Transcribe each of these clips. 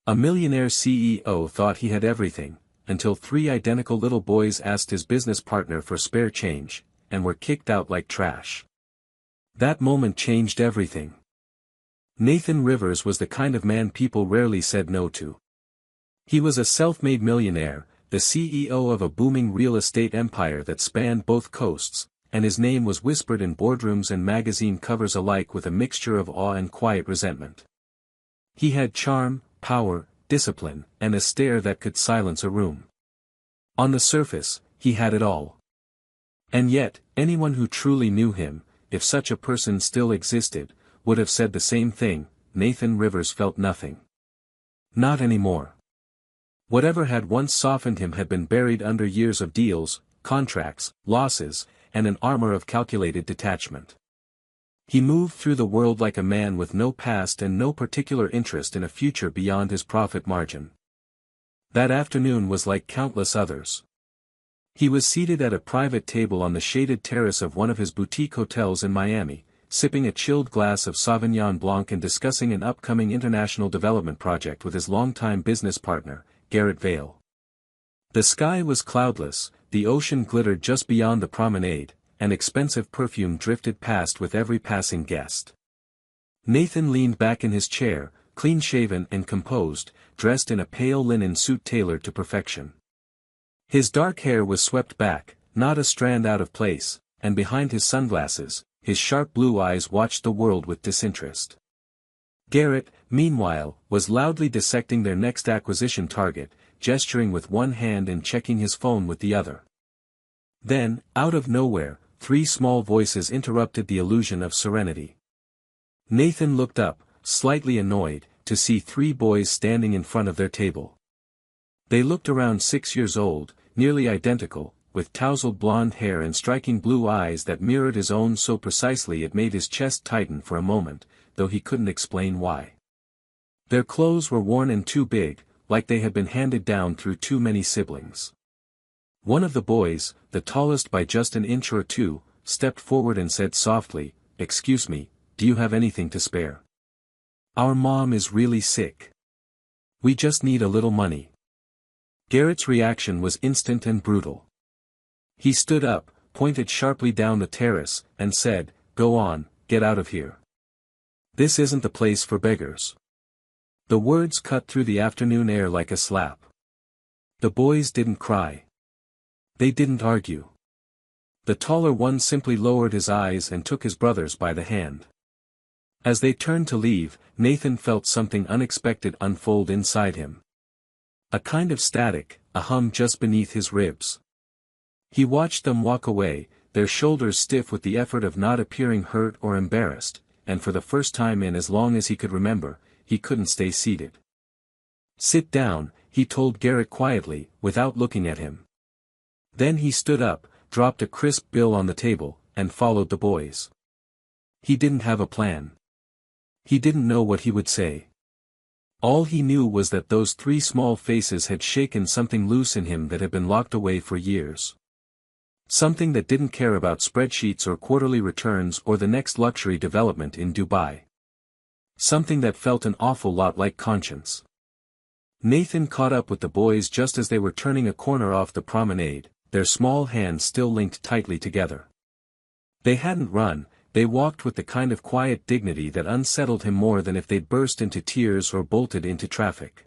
A millionaire CEO thought he had everything, until three identical little boys asked his business partner for spare change, and were kicked out like trash. That moment changed everything. Nathan Rivers was the kind of man people rarely said no to. He was a self-made millionaire, the CEO of a booming real estate empire that spanned both coasts, and his name was whispered in boardrooms and magazine covers alike with a mixture of awe and quiet resentment. He had charm, power, discipline, and a stare that could silence a room. On the surface, he had it all. And yet, anyone who truly knew him, if such a person still existed, would have said the same thing: Nathan Rivers felt nothing. Not anymore. Whatever had once softened him had been buried under years of deals, contracts, losses, and an armor of calculated detachment. He moved through the world like a man with no past and no particular interest in a future beyond his profit margin. That afternoon was like countless others. He was seated at a private table on the shaded terrace of one of his boutique hotels in Miami, sipping a chilled glass of Sauvignon Blanc and discussing an upcoming international development project with his longtime business partner, Garrett Vale. The sky was cloudless, the ocean glittered just beyond the promenade, and expensive perfume drifted past with every passing guest. Nathan leaned back in his chair, clean-shaven and composed, dressed in a pale linen suit tailored to perfection. His dark hair was swept back, not a strand out of place, and behind his sunglasses, his sharp blue eyes watched the world with disinterest. Garrett, meanwhile, was loudly dissecting their next acquisition target, gesturing with one hand and checking his phone with the other. Then, out of nowhere, three small voices interrupted the illusion of serenity. Nathan looked up, slightly annoyed, to see three boys standing in front of their table. They looked around 6 years old, nearly identical, with tousled blonde hair and striking blue eyes that mirrored his own so precisely it made his chest tighten for a moment, though he couldn't explain why. Their clothes were worn and too big, like they had been handed down through too many siblings. One of the boys, the tallest by just an inch or two, stepped forward and said softly, "Excuse me, do you have anything to spare? Our mom is really sick. We just need a little money." Garrett's reaction was instant and brutal. He stood up, pointed sharply down the terrace, and said, "Go on, get out of here. This isn't the place for beggars." The words cut through the afternoon air like a slap. The boys didn't cry. They didn't argue. The taller one simply lowered his eyes and took his brothers by the hand. As they turned to leave, Nathan felt something unexpected unfold inside him. A kind of static, a hum just beneath his ribs. He watched them walk away, their shoulders stiff with the effort of not appearing hurt or embarrassed, and for the first time in as long as he could remember, he couldn't stay seated. "Sit down," he told Garrett quietly, without looking at him. Then he stood up, dropped a crisp bill on the table, and followed the boys. He didn't have a plan. He didn't know what he would say. All he knew was that those three small faces had shaken something loose in him that had been locked away for years. Something that didn't care about spreadsheets or quarterly returns or the next luxury development in Dubai. Something that felt an awful lot like conscience. Nathan caught up with the boys just as they were turning a corner off the promenade, their small hands still linked tightly together. They hadn't run, they walked with the kind of quiet dignity that unsettled him more than if they'd burst into tears or bolted into traffic.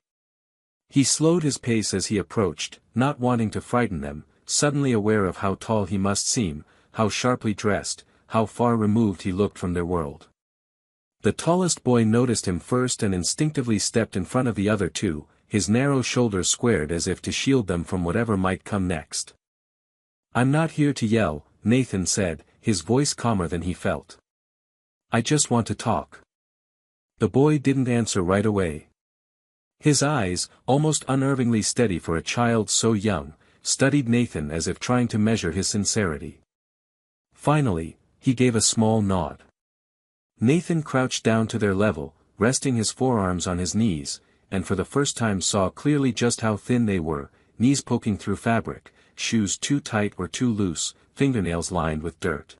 He slowed his pace as he approached, not wanting to frighten them, suddenly aware of how tall he must seem, how sharply dressed, how far removed he looked from their world. The tallest boy noticed him first and instinctively stepped in front of the other two, his narrow shoulders squared as if to shield them from whatever might come next. "I'm not here to yell," Nathan said, his voice calmer than he felt. "I just want to talk." The boy didn't answer right away. His eyes, almost unnervingly steady for a child so young, studied Nathan as if trying to measure his sincerity. Finally, he gave a small nod. Nathan crouched down to their level, resting his forearms on his knees, and for the first time saw clearly just how thin they were, knees poking through fabric, shoes too tight or too loose, fingernails lined with dirt.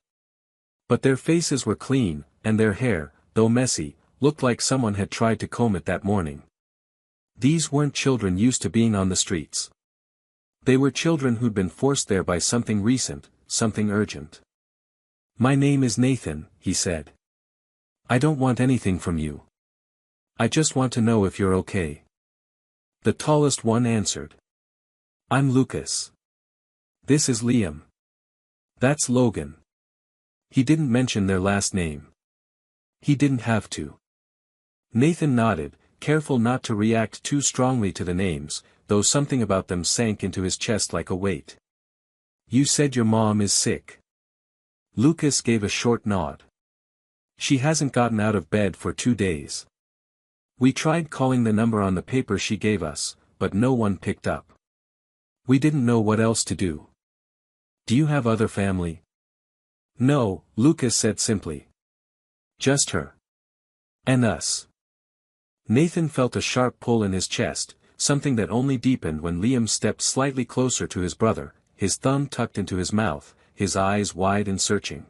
But their faces were clean, and their hair, though messy, looked like someone had tried to comb it that morning. These weren't children used to being on the streets. They were children who'd been forced there by something recent, something urgent. "My name is Nathan," he said. "I don't want anything from you. I just want to know if you're okay." The tallest one answered. "I'm Lucas. This is Liam. That's Logan." He didn't mention their last name. He didn't have to. Nathan nodded, careful not to react too strongly to the names, though something about them sank into his chest like a weight. "You said your mom is sick." Lucas gave a short nod. "She hasn't gotten out of bed for 2 days. We tried calling the number on the paper she gave us, but no one picked up. We didn't know what else to do." "Do you have other family?" "No," Lucas said simply. "Just her. And us." Nathan felt a sharp pull in his chest, something that only deepened when Liam stepped slightly closer to his brother, his thumb tucked into his mouth, his eyes wide and searching.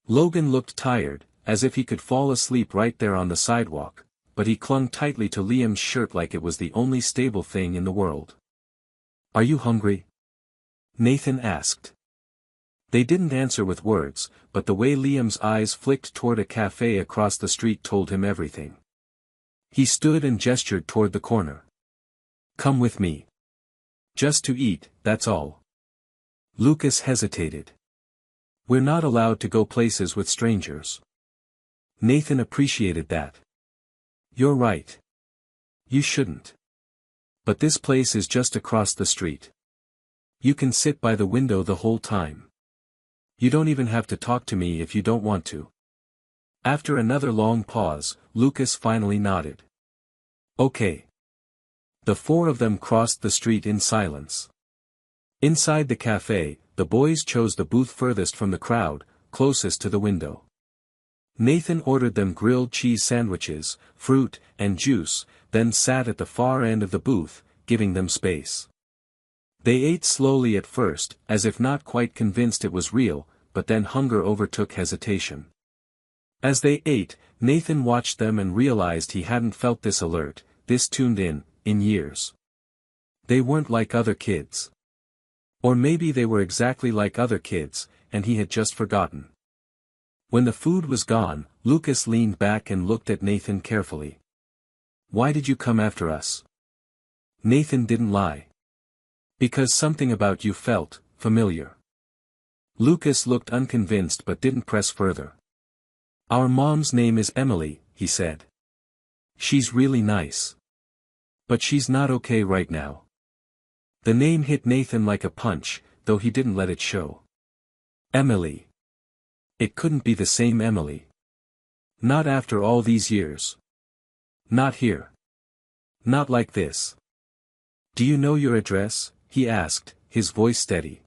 Logan looked tired, as if he could fall asleep right there on the sidewalk, but he clung tightly to Liam's shirt like it was the only stable thing in the world. "Are you hungry?" Nathan asked. They didn't answer with words, but the way Liam's eyes flicked toward a cafe across the street told him everything. He stood and gestured toward the corner. "Come with me. Just to eat, that's all." Lucas hesitated. "We're not allowed to go places with strangers." Nathan appreciated that. "You're right. You shouldn't. But this place is just across the street. You can sit by the window the whole time. You don't even have to talk to me if you don't want to." After another long pause, Lucas finally nodded. "Okay." The four of them crossed the street in silence. Inside the cafe, the boys chose the booth furthest from the crowd, closest to the window. Nathan ordered them grilled cheese sandwiches, fruit, and juice, then sat at the far end of the booth, giving them space. They ate slowly at first, as if not quite convinced it was real, but then hunger overtook hesitation. As they ate, Nathan watched them and realized he hadn't felt this alert, this tuned in years. They weren't like other kids. Or maybe they were exactly like other kids, and he had just forgotten. When the food was gone, Lucas leaned back and looked at Nathan carefully. "Why did you come after us?" Nathan didn't lie. "Because something about you felt familiar." Lucas looked unconvinced but didn't press further. "Our mom's name is Emily," he said. "She's really nice. But she's not okay right now." The name hit Nathan like a punch, though he didn't let it show. Emily. It couldn't be the same Emily. Not after all these years. Not here. Not like this. "Do you know your address?" he asked, his voice steady.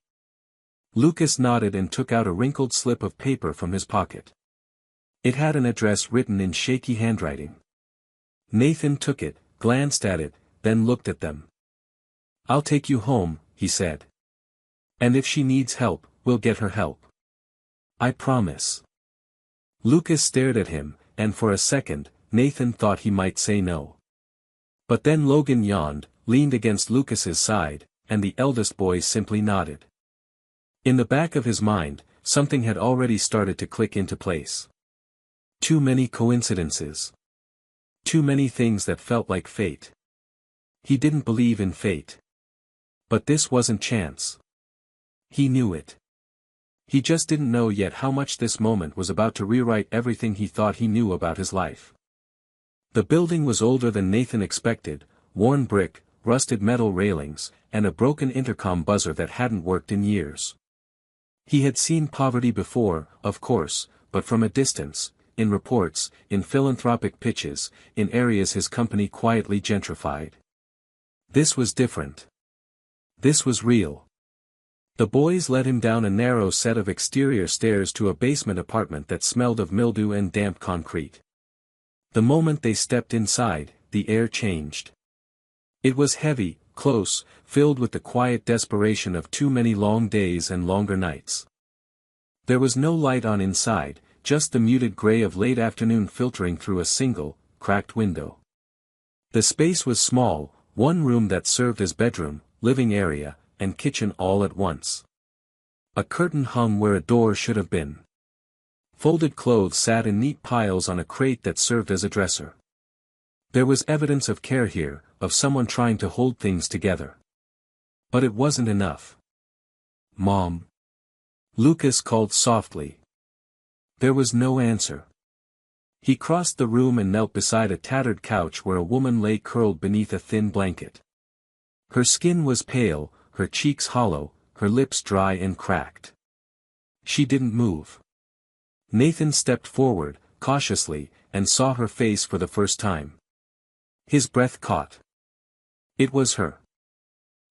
Lucas nodded and took out a wrinkled slip of paper from his pocket. It had an address written in shaky handwriting. Nathan took it, glanced at it, then looked at them. "I'll take you home," he said. "And if she needs help, we'll get her help. I promise." Lucas stared at him, and for a second, Nathan thought he might say no. But then Logan yawned, leaned against Lucas's side, and the eldest boy simply nodded. In the back of his mind, something had already started to click into place. Too many coincidences. Too many things that felt like fate. He didn't believe in fate. But this wasn't chance. He knew it. He just didn't know yet how much this moment was about to rewrite everything he thought he knew about his life. The building was older than Nathan expected, worn brick, rusted metal railings, and a broken intercom buzzer that hadn't worked in years. He had seen poverty before, of course, but from a distance, in reports, in philanthropic pitches, in areas his company quietly gentrified. This was different. This was real. The boys led him down a narrow set of exterior stairs to a basement apartment that smelled of mildew and damp concrete. The moment they stepped inside, the air changed. It was heavy, close, filled with the quiet desperation of too many long days and longer nights. There was no light on inside, just the muted gray of late afternoon filtering through a single, cracked window. The space was small, one room that served as bedroom, living area, and kitchen all at once. A curtain hung where a door should have been. Folded clothes sat in neat piles on a crate that served as a dresser. There was evidence of care here, of someone trying to hold things together. But it wasn't enough. "Mom?" Lucas called softly. There was no answer. He crossed the room and knelt beside a tattered couch where a woman lay curled beneath a thin blanket. Her skin was pale, her cheeks hollow, her lips dry and cracked. She didn't move. Nathan stepped forward, cautiously, and saw her face for the first time. His breath caught. It was her.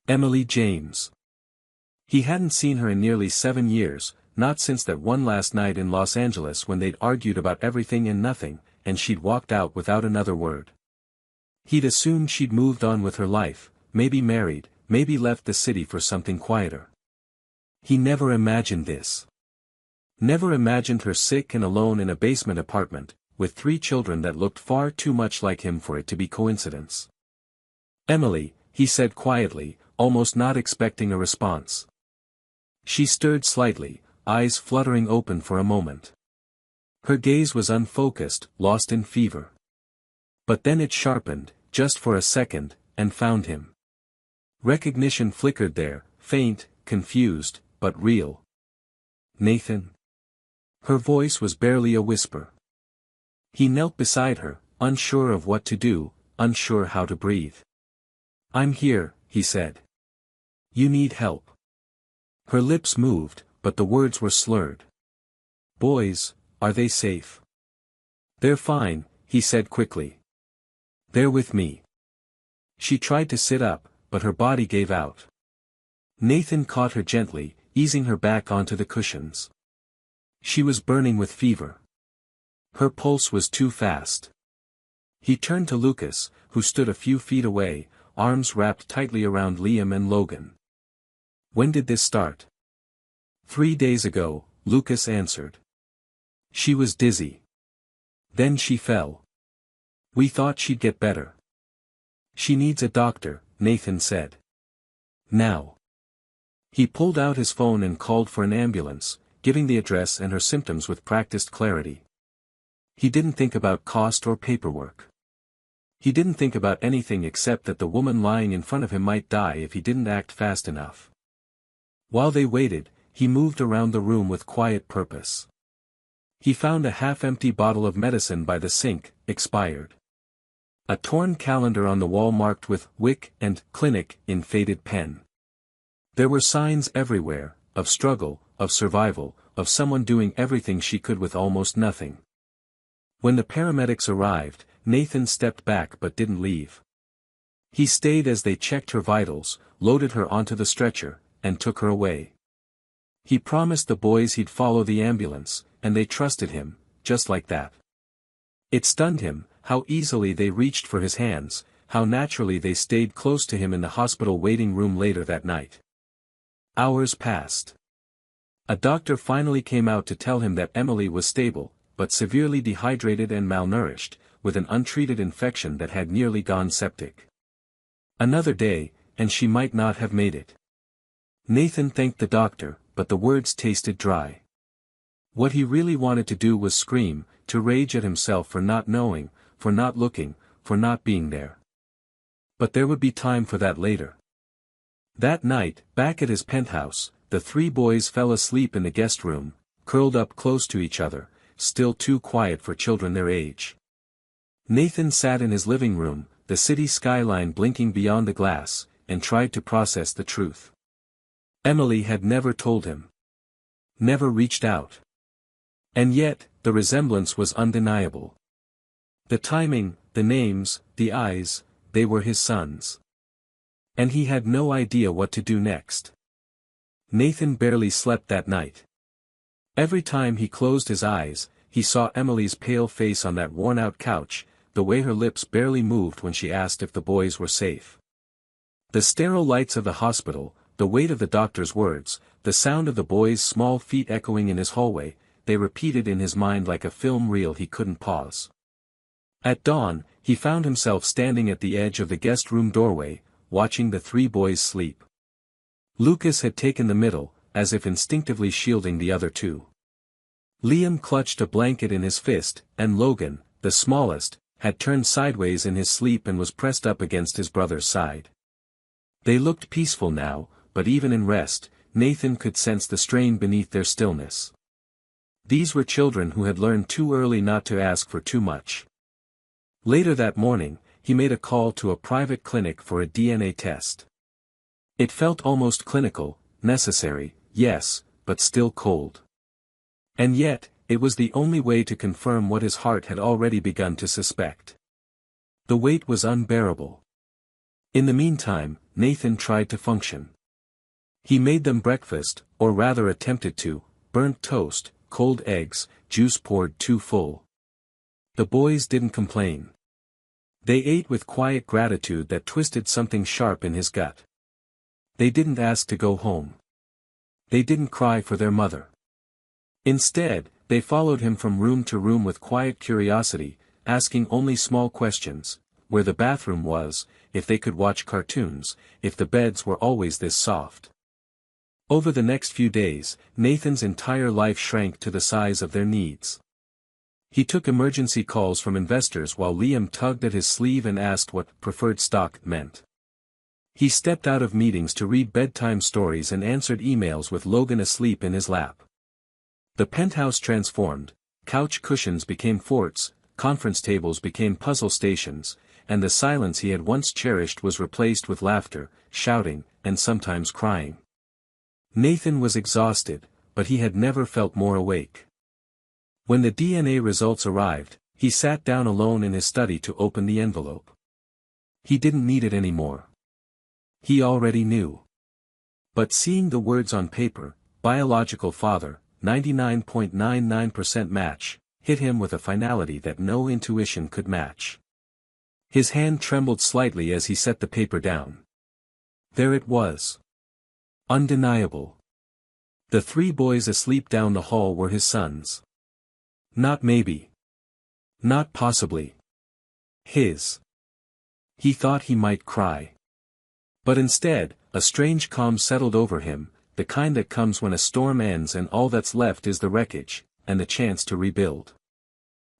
Emily James. He hadn't seen her in nearly 7 years, not since that one last night in Los Angeles when they'd argued about everything and nothing, and she'd walked out without another word. He'd assumed she'd moved on with her life, maybe married, maybe left the city for something quieter. He never imagined this. Never imagined her sick and alone in a basement apartment, with 3 children that looked far too much like him for it to be coincidence. "Emily," he said quietly, almost not expecting a response. She stirred slightly, eyes fluttering open for a moment. Her gaze was unfocused, lost in fever. But then it sharpened, just for a second, and found him. Recognition flickered there, faint, confused, but real. "Nathan?" Her voice was barely a whisper. He knelt beside her, unsure of what to do, unsure how to breathe. "I'm here," he said. "You need help." Her lips moved, but the words were slurred. "Boys, are they safe?" "They're fine," he said quickly. "They're with me." She tried to sit up, but her body gave out. Nathan caught her gently, easing her back onto the cushions. She was burning with fever. Her pulse was too fast. He turned to Lucas, who stood a few feet away, arms wrapped tightly around Liam and Logan. "When did this start?" 3 days ago, Lucas answered. She was dizzy. Then she fell. "We thought she'd get better." "She needs a doctor," Nathan said. "Now." He pulled out his phone and called for an ambulance, giving the address and her symptoms with practiced clarity. He didn't think about cost or paperwork. He didn't think about anything except that the woman lying in front of him might die if he didn't act fast enough. While they waited, he moved around the room with quiet purpose. He found a half-empty bottle of medicine by the sink, expired. A torn calendar on the wall marked with "Wick" and "Clinic" in faded pen. There were signs everywhere, of struggle, of survival, of someone doing everything she could with almost nothing. When the paramedics arrived, Nathan stepped back but didn't leave. He stayed as they checked her vitals, loaded her onto the stretcher, and took her away. He promised the boys he'd follow the ambulance, and they trusted him, just like that. It stunned him, how easily they reached for his hands, how naturally they stayed close to him in the hospital waiting room later that night. Hours passed. A doctor finally came out to tell him that Emily was stable, but severely dehydrated and malnourished, with an untreated infection that had nearly gone septic. Another day, and she might not have made it. Nathan thanked the doctor, but the words tasted dry. What he really wanted to do was scream, to rage at himself for not knowing, for not looking, for not being there. But there would be time for that later. That night, back at his penthouse, the 3 boys fell asleep in the guest room, curled up close to each other, still too quiet for children their age. Nathan sat in his living room, the city skyline blinking beyond the glass, and tried to process the truth. Emily had never told him. Never reached out. And yet, the resemblance was undeniable. The timing, the names, the eyes, they were his sons. And he had no idea what to do next. Nathan barely slept that night. Every time he closed his eyes, he saw Emily's pale face on that worn-out couch, the way her lips barely moved when she asked if the boys were safe. The sterile lights of the hospital, the weight of the doctor's words, the sound of the boys' small feet echoing in his hallway, they repeated in his mind like a film reel he couldn't pause. At dawn, he found himself standing at the edge of the guest room doorway, watching the three boys sleep. Lucas had taken the middle, as if instinctively shielding the other two. Liam clutched a blanket in his fist, and Logan, the smallest, had turned sideways in his sleep and was pressed up against his brother's side. They looked peaceful now, but even in rest, Nathan could sense the strain beneath their stillness. These were children who had learned too early not to ask for too much. Later that morning, he made a call to a private clinic for a DNA test. It felt almost clinical, necessary, yes, but still cold. And yet, it was the only way to confirm what his heart had already begun to suspect. The wait was unbearable. In the meantime, Nathan tried to function. He made them breakfast, or rather attempted to: burnt toast, cold eggs, juice poured too full. The boys didn't complain. They ate with quiet gratitude that twisted something sharp in his gut. They didn't ask to go home. They didn't cry for their mother. Instead, they followed him from room to room with quiet curiosity, asking only small questions: where the bathroom was, if they could watch cartoons, if the beds were always this soft. Over the next few days, Nathan's entire life shrank to the size of their needs. He took emergency calls from investors while Liam tugged at his sleeve and asked what preferred stock meant. He stepped out of meetings to read bedtime stories and answered emails with Logan asleep in his lap. The penthouse transformed: couch cushions became forts, conference tables became puzzle stations, and the silence he had once cherished was replaced with laughter, shouting, and sometimes crying. Nathan was exhausted, but he had never felt more awake. When the DNA results arrived, he sat down alone in his study to open the envelope. He didn't need it anymore. He already knew. But seeing the words on paper, biological father, 99.99% match, hit him with a finality that no intuition could match. His hand trembled slightly as he set the paper down. There it was. Undeniable. The three boys asleep down the hall were his sons. Not maybe. Not possibly. His. He thought he might cry. But instead, a strange calm settled over him, the kind that comes when a storm ends and all that's left is the wreckage, and the chance to rebuild.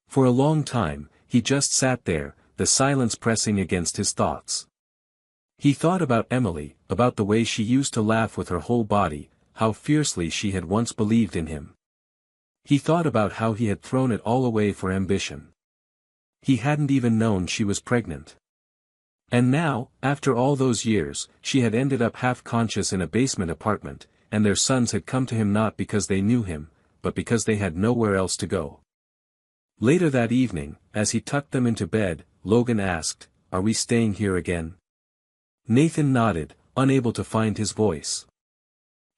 For a long time, he just sat there, the silence pressing against his thoughts. He thought about Emily, about the way she used to laugh with her whole body, how fiercely she had once believed in him. He thought about how he had thrown it all away for ambition. He hadn't even known she was pregnant. And now, after all those years, she had ended up half-conscious in a basement apartment, and their sons had come to him not because they knew him, but because they had nowhere else to go. Later that evening, as he tucked them into bed, Logan asked, "Are we staying here again?" Nathan nodded, unable to find his voice.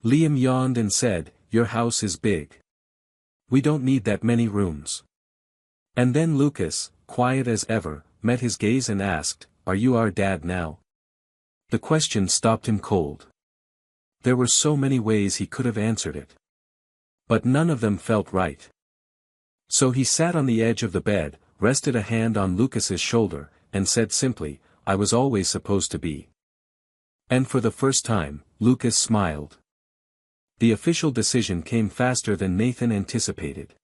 Liam yawned and said, "Your house is big. We don't need that many rooms." And then Lucas, quiet as ever, met his gaze and asked, "Are you our dad now?" The question stopped him cold. There were so many ways he could have answered it. But none of them felt right. So he sat on the edge of the bed, rested a hand on Lucas's shoulder, and said simply, "I was always supposed to be." And for the first time, Lucas smiled. The official decision came faster than Nathan anticipated.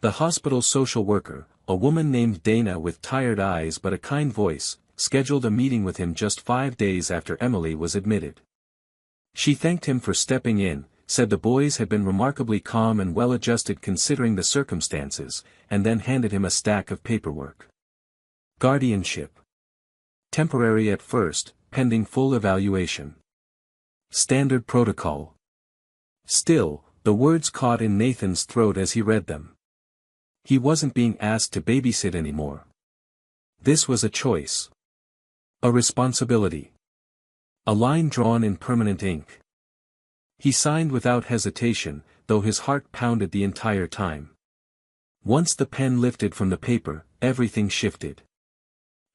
The hospital social worker, a woman named Dana with tired eyes but a kind voice, scheduled a meeting with him just 5 days after Emily was admitted. She thanked him for stepping in, said the boys had been remarkably calm and well-adjusted considering the circumstances, and then handed him a stack of paperwork. Guardianship. Temporary at first, pending full evaluation. Standard protocol. Still, the words caught in Nathan's throat as he read them. He wasn't being asked to babysit anymore. This was a choice. A responsibility. A line drawn in permanent ink. He signed without hesitation, though his heart pounded the entire time. Once the pen lifted from the paper, everything shifted.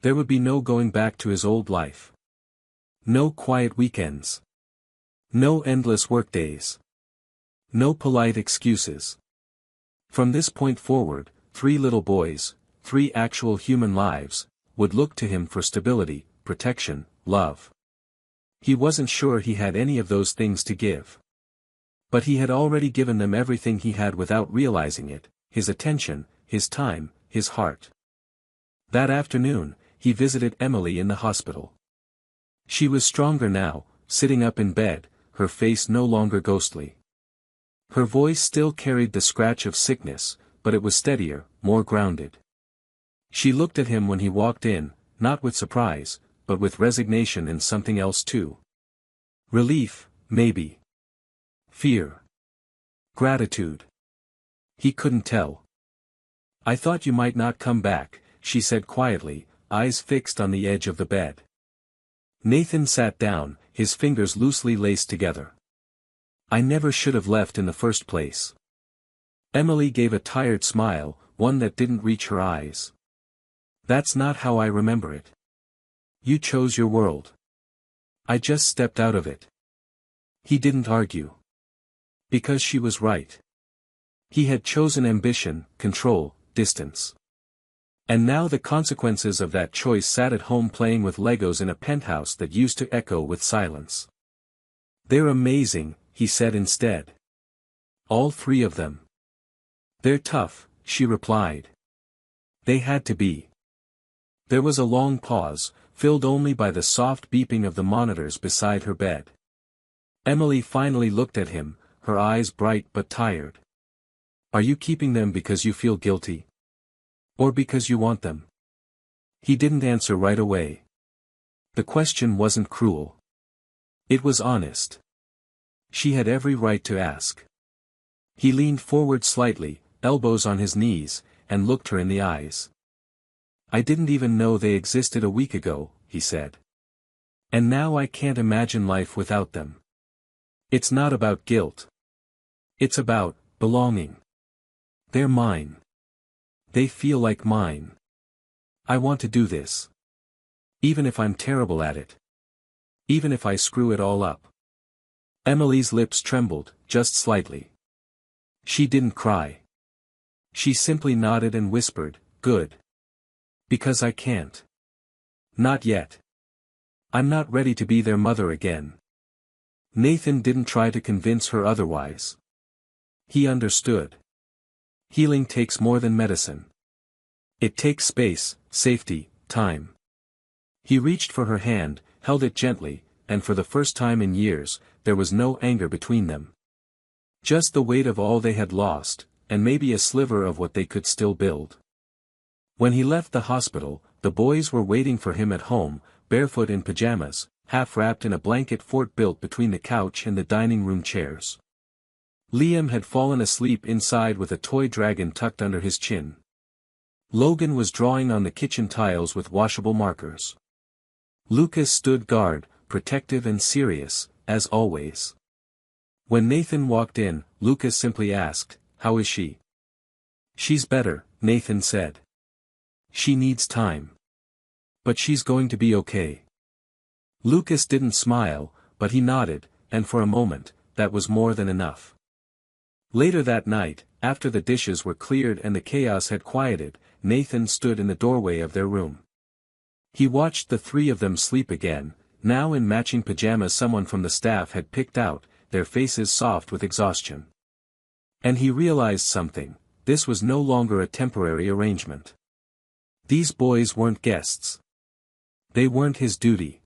There would be no going back to his old life. No quiet weekends. No endless workdays. No polite excuses. From this point forward, 3 little boys, 3 actual human lives, would look to him for stability, protection, love. He wasn't sure he had any of those things to give. But he had already given them everything he had without realizing it, his attention, his time, his heart. That afternoon, he visited Emily in the hospital. She was stronger now, sitting up in bed, her face no longer ghostly. Her voice still carried the scratch of sickness, but it was steadier, more grounded. She looked at him when he walked in, not with surprise, but with resignation and something else too. Relief, maybe. Fear. Gratitude. He couldn't tell. "I thought you might not come back," she said quietly, eyes fixed on the edge of the bed. Nathan sat down, his fingers loosely laced together. "I never should have left in the first place." Emily gave a tired smile, one that didn't reach her eyes. "That's not how I remember it. You chose your world. I just stepped out of it." He didn't argue. Because she was right. He had chosen ambition, control, distance. And now the consequences of that choice sat at home playing with Legos in a penthouse that used to echo with silence. "They're amazing," he said instead. "All 3 of them." "They're tough," she replied. "They had to be." There was a long pause, filled only by the soft beeping of the monitors beside her bed. Emily finally looked at him, her eyes bright but tired. "Are you keeping them because you feel guilty? Or because you want them?" He didn't answer right away. The question wasn't cruel. It was honest. She had every right to ask. He leaned forward slightly, elbows on his knees, and looked her in the eyes. "I didn't even know they existed a week ago," he said. "And now I can't imagine life without them. It's not about guilt. It's about belonging. They're mine. They feel like mine. I want to do this. Even if I'm terrible at it. Even if I screw it all up." Emily's lips trembled, just slightly. She didn't cry. She simply nodded and whispered, "Good. Because I can't. Not yet. I'm not ready to be their mother again." Nathan didn't try to convince her otherwise. He understood. Healing takes more than medicine. It takes space, safety, time. He reached for her hand, held it gently, and for the first time in years, there was no anger between them. Just the weight of all they had lost, and maybe a sliver of what they could still build. When he left the hospital, the boys were waiting for him at home, barefoot in pajamas, half wrapped in a blanket fort built between the couch and the dining room chairs. Liam had fallen asleep inside with a toy dragon tucked under his chin. Logan was drawing on the kitchen tiles with washable markers. Lucas stood guard, protective and serious, as always. When Nathan walked in, Lucas simply asked, "How is she?" "She's better," Nathan said. "She needs time. But she's going to be okay." Lucas didn't smile, but he nodded, and for a moment, that was more than enough. Later that night, after the dishes were cleared and the chaos had quieted, Nathan stood in the doorway of their room. He watched the 3 of them sleep again, now in matching pajamas someone from the staff had picked out, their faces soft with exhaustion. And he realized something: this was no longer a temporary arrangement. These boys weren't guests. They weren't his duty.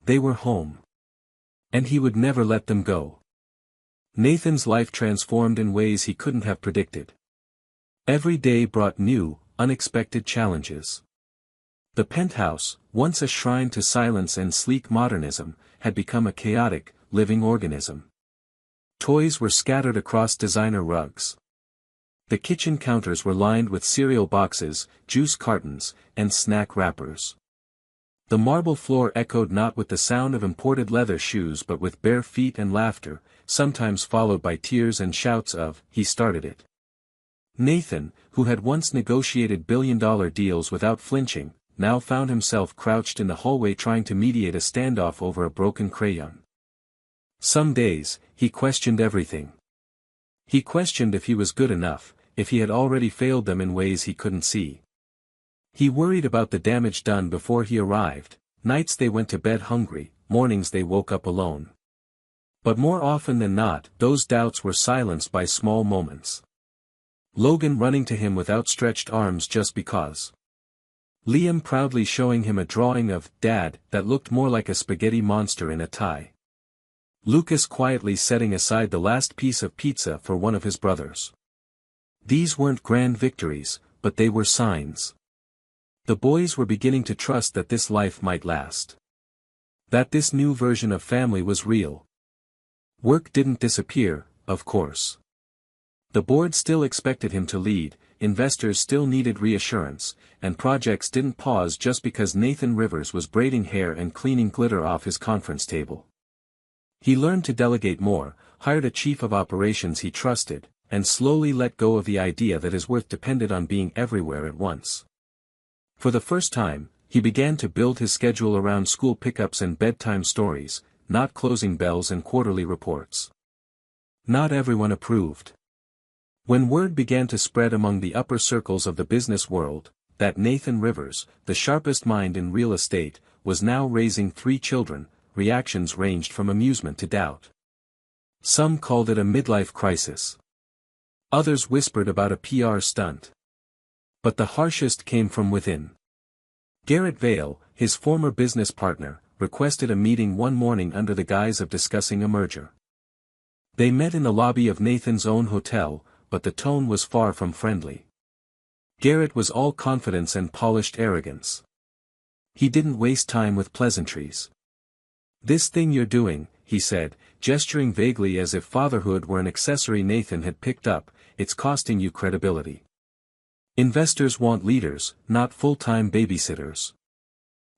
They were home. And he would never let them go. Nathan's life transformed in ways he couldn't have predicted. Every day brought new, unexpected challenges. The penthouse, once a shrine to silence and sleek modernism, had become a chaotic, living organism. Toys were scattered across designer rugs. The kitchen counters were lined with cereal boxes, juice cartons, and snack wrappers. The marble floor echoed not with the sound of imported leather shoes but with bare feet and laughter, sometimes followed by tears and shouts of, "He started it." Nathan, who had once negotiated billion-dollar deals without flinching, now found himself crouched in the hallway trying to mediate a standoff over a broken crayon. Some days, he questioned everything. He questioned if he was good enough, if he had already failed them in ways he couldn't see. He worried about the damage done before he arrived. Nights they went to bed hungry, mornings they woke up alone. But more often than not, those doubts were silenced by small moments. Logan running to him with outstretched arms just because. Liam proudly showing him a drawing of Dad that looked more like a spaghetti monster in a tie. Lucas quietly setting aside the last piece of pizza for one of his brothers. These weren't grand victories, but they were signs. The boys were beginning to trust that this life might last. That this new version of family was real. Work didn't disappear, of course. The board still expected him to lead, investors still needed reassurance, and projects didn't pause just because Nathan Rivers was braiding hair and cleaning glitter off his conference table. He learned to delegate more, hired a chief of operations he trusted, and slowly let go of the idea that his worth depended on being everywhere at once. For the first time, he began to build his schedule around school pickups and bedtime stories, not closing bells and quarterly reports. Not everyone approved. When word began to spread among the upper circles of the business world, that Nathan Rivers, the sharpest mind in real estate, was now raising 3 children, reactions ranged from amusement to doubt. Some called it a midlife crisis. Others whispered about a PR stunt. But the harshest came from within. Garrett Vale, his former business partner, requested a meeting one morning under the guise of discussing a merger. They met in the lobby of Nathan's own hotel, but the tone was far from friendly. Garrett was all confidence and polished arrogance. He didn't waste time with pleasantries. "This thing you're doing," he said, gesturing vaguely as if fatherhood were an accessory Nathan had picked up, "it's costing you credibility. Investors want leaders, not full-time babysitters.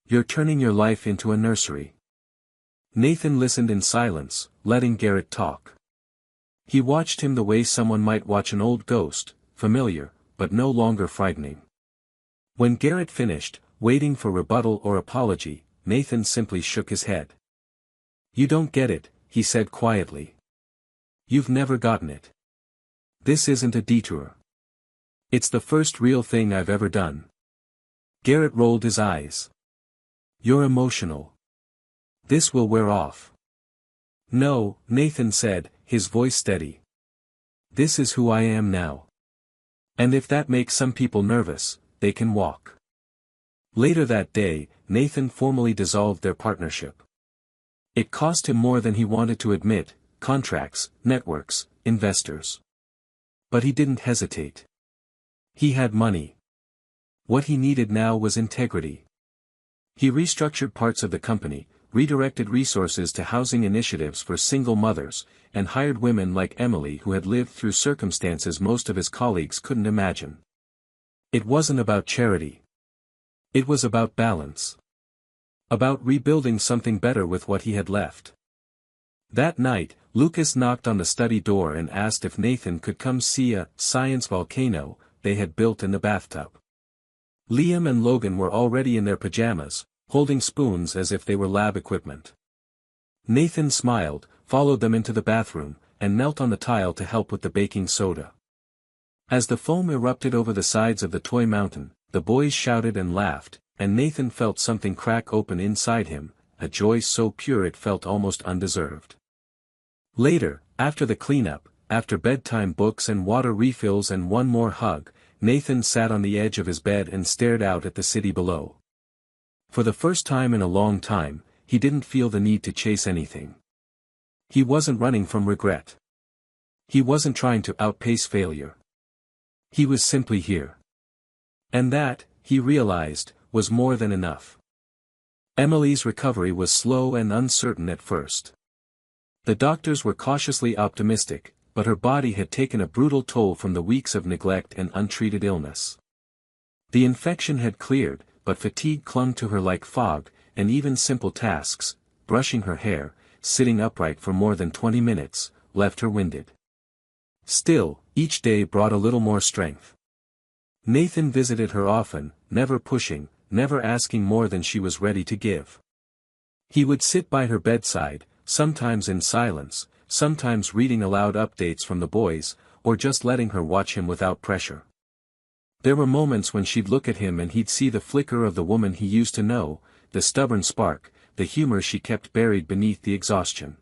You're turning your life into a nursery." Nathan listened in silence, letting Garrett talk. He watched him the way someone might watch an old ghost, familiar, but no longer frightening. When Garrett finished, waiting for rebuttal or apology, Nathan simply shook his head. "You don't get it," he said quietly. "You've never gotten it. This isn't a detour. It's the first real thing I've ever done." Garrett rolled his eyes. "You're emotional. This will wear off." "No," Nathan said, his voice steady. "This is who I am now. And if that makes some people nervous, they can walk." Later that day, Nathan formally dissolved their partnership. It cost him more than he wanted to admit: contracts, networks, investors. But he didn't hesitate. He had money. What he needed now was integrity. He restructured parts of the company, redirected resources to housing initiatives for single mothers, and hired women like Emily who had lived through circumstances most of his colleagues couldn't imagine. It wasn't about charity. It was about balance. About rebuilding something better with what he had left. That night, Lucas knocked on the study door and asked if Nathan could come see a science volcano they had built in the bathtub. Liam and Logan were already in their pajamas, holding spoons as if they were lab equipment. Nathan smiled, followed them into the bathroom, and knelt on the tile to help with the baking soda. As the foam erupted over the sides of the toy mountain, the boys shouted and laughed, and Nathan felt something crack open inside him, a joy so pure it felt almost undeserved. Later, after the cleanup, after bedtime books and water refills and one more hug, Nathan sat on the edge of his bed and stared out at the city below. For the first time in a long time, he didn't feel the need to chase anything. He wasn't running from regret. He wasn't trying to outpace failure. He was simply here. And that, he realized, was more than enough. Emily's recovery was slow and uncertain at first. The doctors were cautiously optimistic, but her body had taken a brutal toll from the weeks of neglect and untreated illness. The infection had cleared, but fatigue clung to her like fog, and even simple tasks, brushing her hair, sitting upright for more than 20 minutes, left her winded. Still, each day brought a little more strength. Nathan visited her often, never pushing, never asking more than she was ready to give. He would sit by her bedside, sometimes in silence, sometimes reading aloud updates from the boys, or just letting her watch him without pressure. There were moments when she'd look at him and he'd see the flicker of the woman he used to know, the stubborn spark, the humor she kept buried beneath the exhaustion.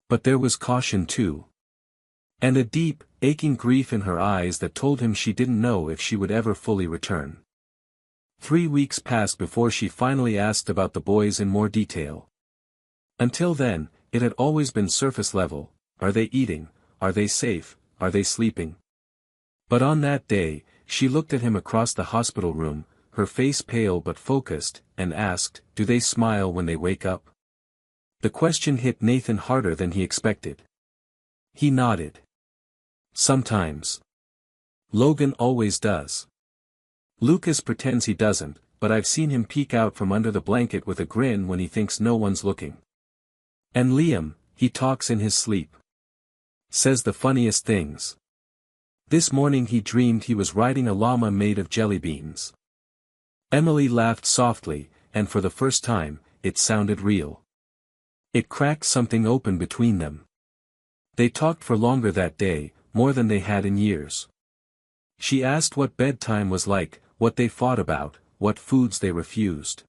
But there was caution too. And a deep, aching grief in her eyes that told him she didn't know if she would ever fully return. 3 weeks passed before she finally asked about the boys in more detail. Until then, it had always been surface level: are they eating, are they safe, are they sleeping? But on that day, she looked at him across the hospital room, her face pale but focused, and asked, do they smile when they wake up? The question hit Nathan harder than he expected. He nodded. Sometimes. Logan always does. Lucas pretends he doesn't, but I've seen him peek out from under the blanket with a grin when he thinks no one's looking. And Liam, he talks in his sleep. Says the funniest things. This morning he dreamed he was riding a llama made of jelly beans. Emily laughed softly, and for the first time, it sounded real. It cracked something open between them. They talked for longer that day, more than they had in years. She asked what bedtime was like, what they fought about, what foods they refused.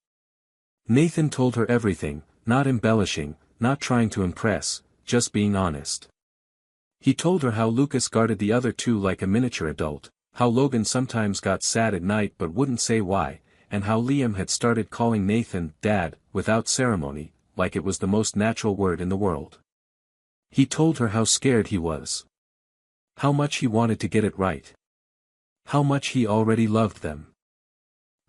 Nathan told her everything, not embellishing, not trying to impress, just being honest. He told her how Lucas guarded the other two like a miniature adult, how Logan sometimes got sad at night but wouldn't say why, and how Liam had started calling Nathan Dad, without ceremony, like it was the most natural word in the world. He told her how scared he was. How much he wanted to get it right. How much he already loved them.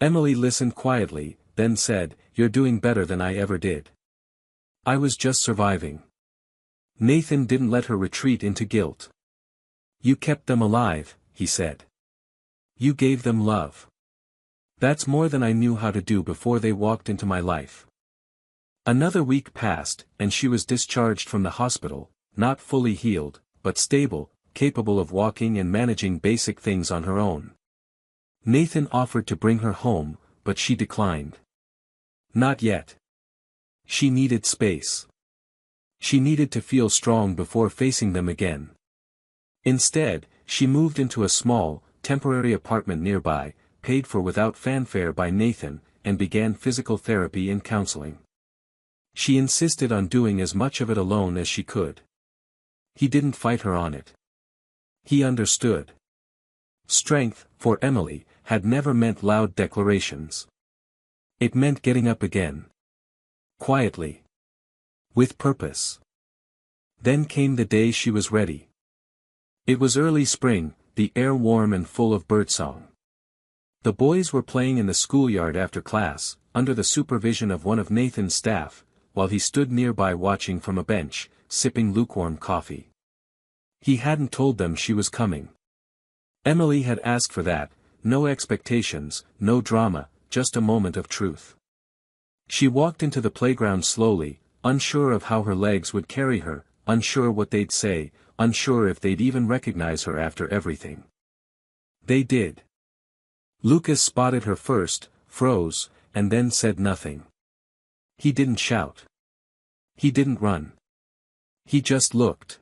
Emily listened quietly, then said, "You're doing better than I ever did. I was just surviving." Nathan didn't let her retreat into guilt. "You kept them alive," he said. "You gave them love. That's more than I knew how to do before they walked into my life." Another week passed, and she was discharged from the hospital, not fully healed, but stable, capable of walking and managing basic things on her own. Nathan offered to bring her home, but she declined. Not yet. She needed space. She needed to feel strong before facing them again. Instead, she moved into a small, temporary apartment nearby, paid for without fanfare by Nathan, and began physical therapy and counseling. She insisted on doing as much of it alone as she could. He didn't fight her on it. He understood. Strength, for Emily, had never meant loud declarations. It meant getting up again. Quietly. With purpose. Then came the day she was ready. It was early spring, the air warm and full of birdsong. The boys were playing in the schoolyard after class, under the supervision of one of Nathan's staff, while he stood nearby watching from a bench, sipping lukewarm coffee. He hadn't told them she was coming. Emily had asked for that, no expectations, no drama, just a moment of truth. She walked into the playground slowly, unsure of how her legs would carry her, unsure what they'd say, unsure if they'd even recognize her after everything. They did. Lucas spotted her first, froze, and then said nothing. He didn't shout. He didn't run. He just looked.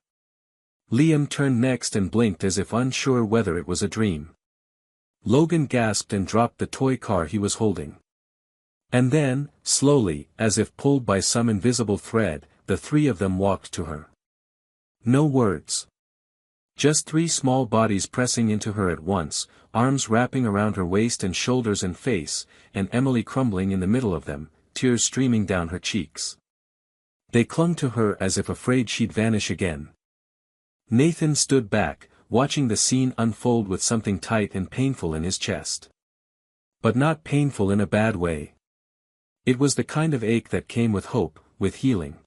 Liam turned next and blinked as if unsure whether it was a dream. Logan gasped and dropped the toy car he was holding. And then, slowly, as if pulled by some invisible thread, the three of them walked to her. No words. Just three small bodies pressing into her at once, arms wrapping around her waist and shoulders and face, and Emily crumbling in the middle of them, tears streaming down her cheeks. They clung to her as if afraid she'd vanish again. Nathan stood back, watching the scene unfold with something tight and painful in his chest. But not painful in a bad way. It was the kind of ache that came with hope, with healing.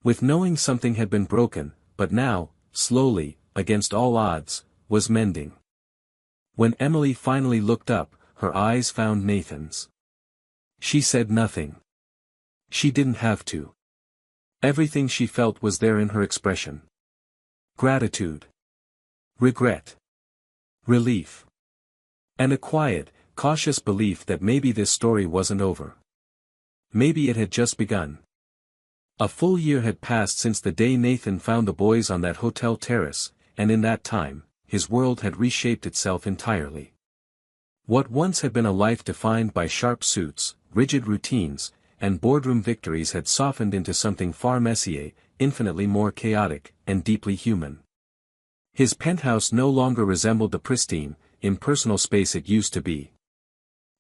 With knowing something had been broken, but now, slowly, against all odds, was mending. When Emily finally looked up, her eyes found Nathan's. She said nothing. She didn't have to. Everything she felt was there in her expression. Gratitude. Regret. Relief. And a quiet, cautious belief that maybe this story wasn't over. Maybe it had just begun. A full year had passed since the day Nathan found the boys on that hotel terrace, and in that time, his world had reshaped itself entirely. What once had been a life defined by sharp suits, rigid routines, and boardroom victories had softened into something far messier, infinitely more chaotic, and deeply human. His penthouse no longer resembled the pristine, impersonal space it used to be.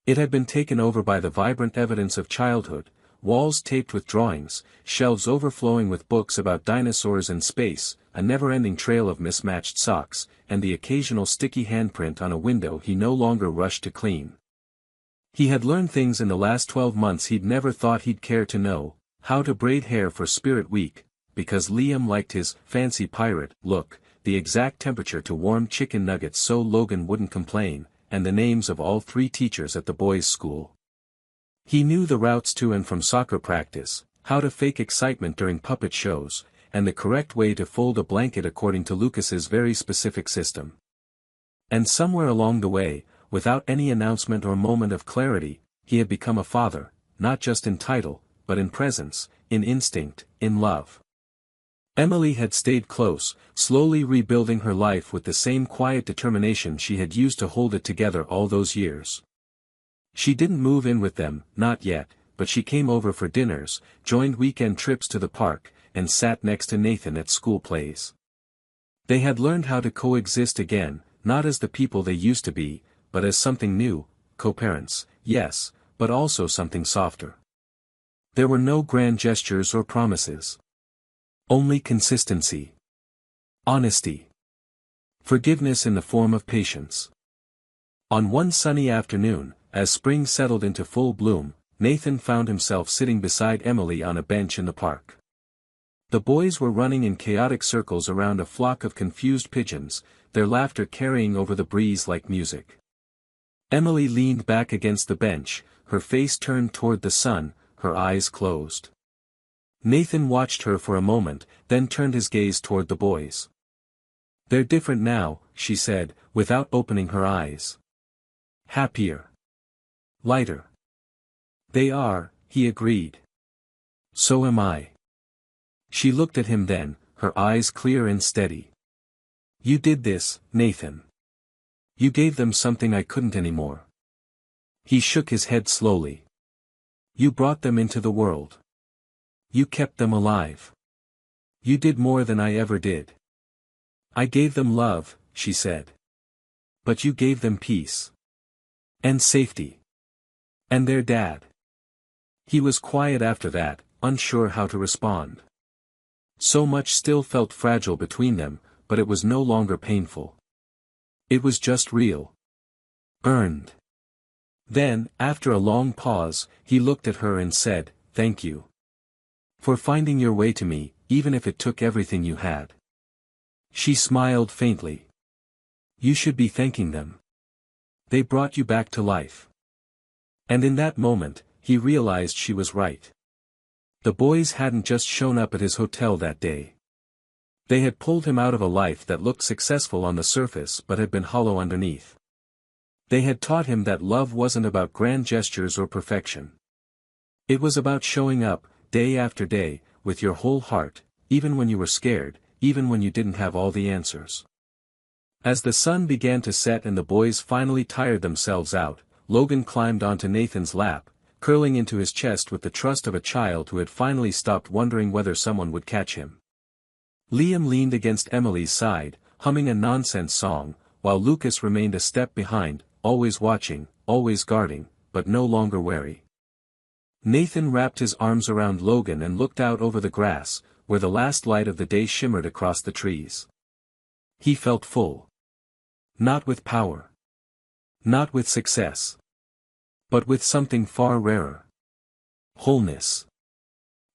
It had been taken over by the vibrant evidence of childhood, walls taped with drawings, shelves overflowing with books about dinosaurs and space, a never-ending trail of mismatched socks, and the occasional sticky handprint on a window he no longer rushed to clean. He had learned things in the last 12 months he'd never thought he'd care to know: how to braid hair for Spirit Week, because Liam liked his fancy pirate look, the exact temperature to warm chicken nuggets so Logan wouldn't complain, and the names of all 3 teachers at the boys' school. He knew the routes to and from soccer practice, how to fake excitement during puppet shows, and the correct way to fold a blanket according to Lucas's very specific system. And somewhere along the way, without any announcement or moment of clarity, he had become a father, not just in title, but in presence, in instinct, in love. Emily had stayed close, slowly rebuilding her life with the same quiet determination she had used to hold it together all those years. She didn't move in with them, not yet, but she came over for dinners, joined weekend trips to the park, and sat next to Nathan at school plays. They had learned how to coexist again, not as the people they used to be, but as something new, co-parents, yes, but also something softer. There were no grand gestures or promises. Only consistency. Honesty. Forgiveness in the form of patience. On one sunny afternoon, as spring settled into full bloom, Nathan found himself sitting beside Emily on a bench in the park. The boys were running in chaotic circles around a flock of confused pigeons, their laughter carrying over the breeze like music. Emily leaned back against the bench, her face turned toward the sun, her eyes closed. Nathan watched her for a moment, then turned his gaze toward the boys. "They're different now," she said, without opening her eyes. "Happier. Lighter." "They are," he agreed. "So am I." She looked at him then, her eyes clear and steady. "You did this, Nathan. You gave them something I couldn't anymore." He shook his head slowly. "You brought them into the world. You kept them alive. You did more than I ever did." "I gave them love," she said. "But you gave them peace. And safety. And their dad." He was quiet after that, unsure how to respond. So much still felt fragile between them, but it was no longer painful. It was just real. Earned. Then, after a long pause, he looked at her and said, "Thank you. For finding your way to me, even if it took everything you had." She smiled faintly. "You should be thanking them. They brought you back to life." And in that moment, he realized she was right. The boys hadn't just shown up at his hotel that day. They had pulled him out of a life that looked successful on the surface but had been hollow underneath. They had taught him that love wasn't about grand gestures or perfection. It was about showing up, day after day, with your whole heart, even when you were scared, even when you didn't have all the answers. As the sun began to set and the boys finally tired themselves out, Logan climbed onto Nathan's lap, curling into his chest with the trust of a child who had finally stopped wondering whether someone would catch him. Liam leaned against Emily's side, humming a nonsense song, while Lucas remained a step behind, always watching, always guarding, but no longer wary. Nathan wrapped his arms around Logan and looked out over the grass, where the last light of the day shimmered across the trees. He felt full. Not with power. Not with success. But with something far rarer. Wholeness.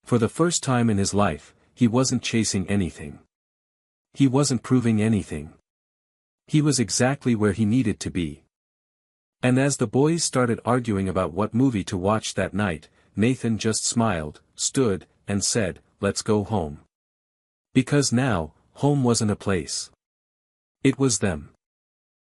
For the first time in his life, he wasn't chasing anything. He wasn't proving anything. He was exactly where he needed to be. And as the boys started arguing about what movie to watch that night, Nathan just smiled, stood, and said, "Let's go home." Because now, home wasn't a place. It was them.